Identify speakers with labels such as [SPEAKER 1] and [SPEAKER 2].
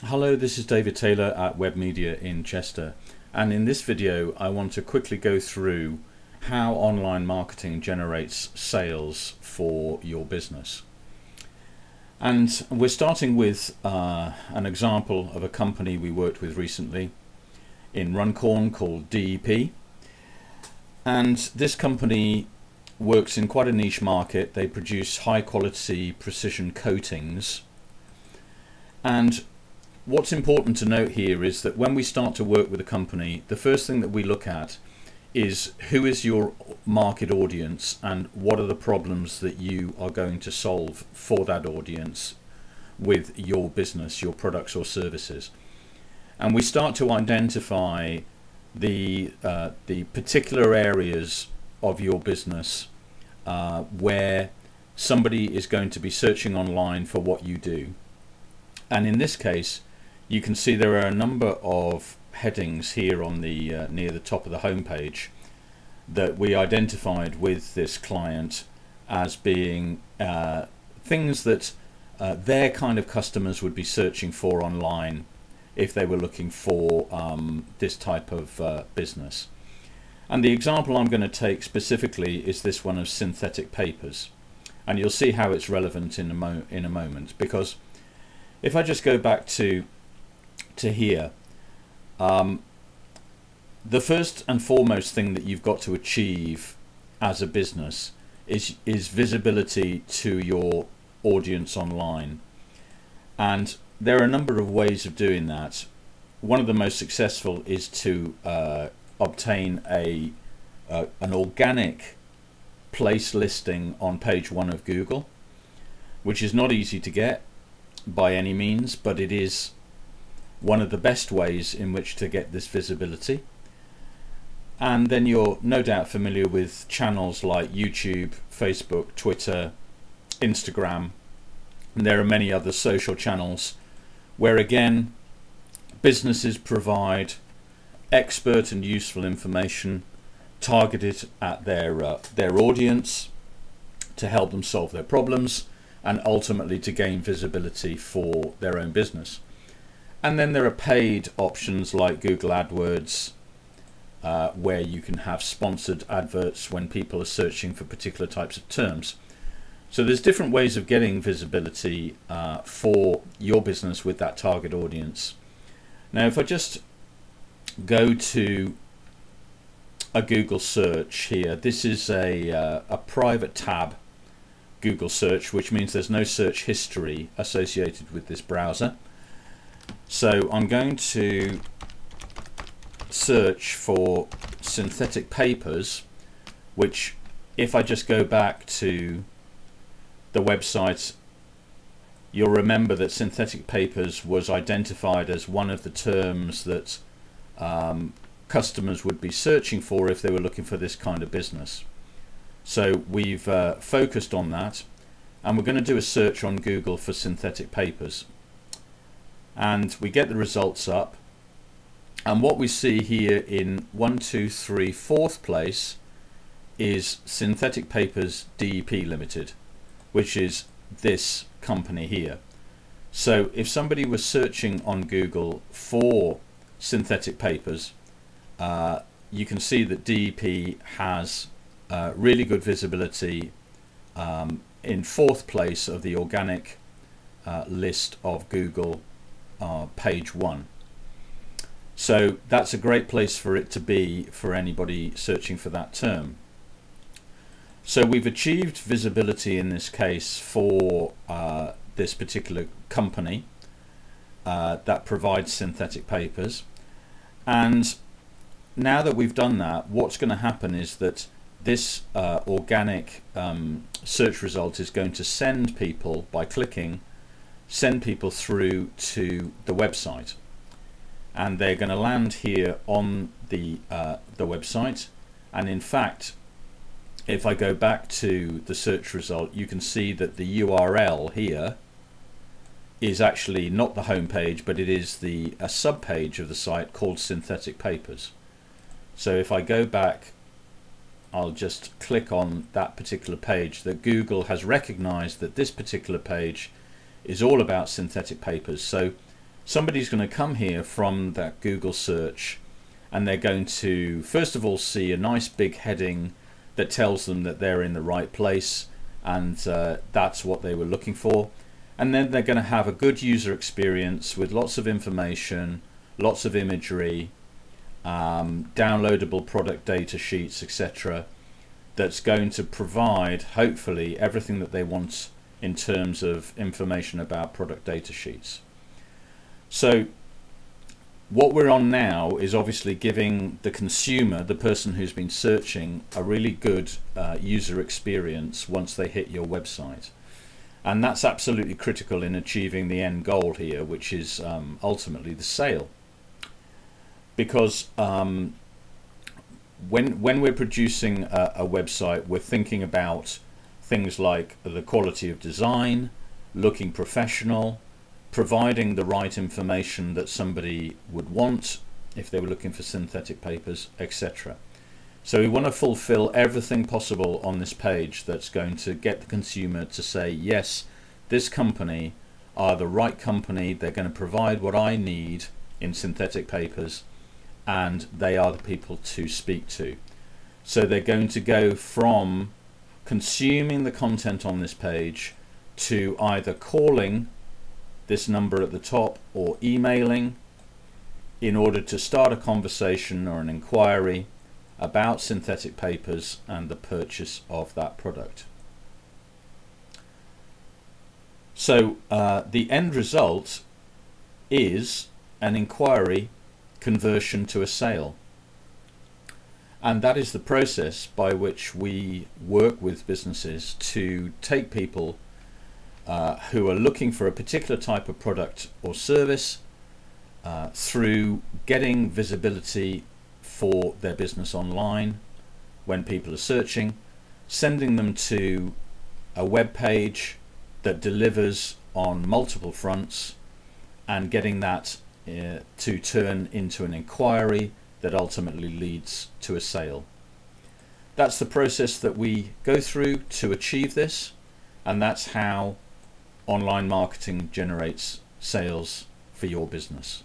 [SPEAKER 1] Hello, this is David Taylor at Web Media in Chester, and in this video I want to quickly go through how online marketing generates sales for your business. And we're starting with an example of a company we worked with recently in Runcorn called DEP, and this company works in quite a niche market. They produce high quality precision coatings, and what's important to note here is that when we start to work with a company, the first thing that we look at is who is your market audience and what are the problems that you are going to solve for that audience with your business, your products or services. And we start to identify the particular areas of your business where somebody is going to be searching online for what you do. And in this case, you can see there are a number of headings here on the near the top of the home page that we identified with this client as being things that their kind of customers would be searching for online if they were looking for this type of business. And the example I'm going to take specifically is this one of synthetic papers, and you'll see how it's relevant in a moment, because if I just go back to here, the first and foremost thing that you've got to achieve as a business is visibility to your audience online. And there are a number of ways of doing that. One of the most successful is to obtain an organic place listing on page 1 of Google, which is not easy to get by any means, but it is one of the best ways in which to get this visibility. And then you're no doubt familiar with channels like YouTube, Facebook, Twitter, Instagram, and there are many other social channels where again businesses provide expert and useful information targeted at their audience to help them solve their problems and ultimately to gain visibility for their own business. And then there are paid options like Google AdWords, where you can have sponsored adverts when people are searching for particular types of terms. So there's different ways of getting visibility for your business with that target audience. Now if I just go to a Google search here, this is a private tab Google search, which means there's no search history associated with this browser. So I'm going to search for synthetic papers, which if I just go back to the website, you'll remember that synthetic papers was identified as one of the terms that customers would be searching for if they were looking for this kind of business. So we've focused on that, and we're going to do a search on Google for synthetic papers. And we get the results up, and what we see here in 1, 2, 3, 4th place is Synthetic Papers DEP Limited, which is this company here. So if somebody was searching on Google for synthetic papers, you can see that DEP has really good visibility in 4th place of the organic list of Google page 1. So that's a great place for it to be for anybody searching for that term. So we've achieved visibility in this case for this particular company that provides synthetic papers. And now that we've done that, what's going to happen is that this organic search result is going to send people, by clicking, send people through to the website, and they're going to land here on the website. And in fact, if I go back to the search result, you can see that the URL here is actually not the home page, but it is a sub-page of the site called Synthetic Papers. So if I go back, I'll just click on that particular page. That Google has recognized that this particular page is all about synthetic papers. So somebody's going to come here from that Google search, and they're going to first of all see a nice big heading that tells them that they're in the right place, and that's what they were looking for. And then they're going to have a good user experience with lots of information, lots of imagery, downloadable product data sheets, etc., that's going to provide hopefully everything that they want in terms of information about product data sheets. So what we're on now is obviously giving the consumer, the person who's been searching, a really good user experience once they hit your website. And that's absolutely critical in achieving the end goal here, which is ultimately the sale. Because when we're producing a website, we're thinking about things like the quality of design, looking professional, providing the right information that somebody would want if they were looking for synthetic papers, etc. So we want to fulfill everything possible on this page that's going to get the consumer to say, yes, this company are the right company, they're going to provide what I need in synthetic papers, and they are the people to speak to. So they're going to go from consuming the content on this page to either calling this number at the top or emailing in order to start a conversation or an inquiry about synthetic papers and the purchase of that product. So the end result is an inquiry conversion to a sale. And that is the process by which we work with businesses to take people who are looking for a particular type of product or service through getting visibility for their business online when people are searching, sending them to a web page that delivers on multiple fronts, and getting that to turn into an inquiry that ultimately leads to a sale. That's the process that we go through to achieve this, and that's how online marketing generates sales for your business.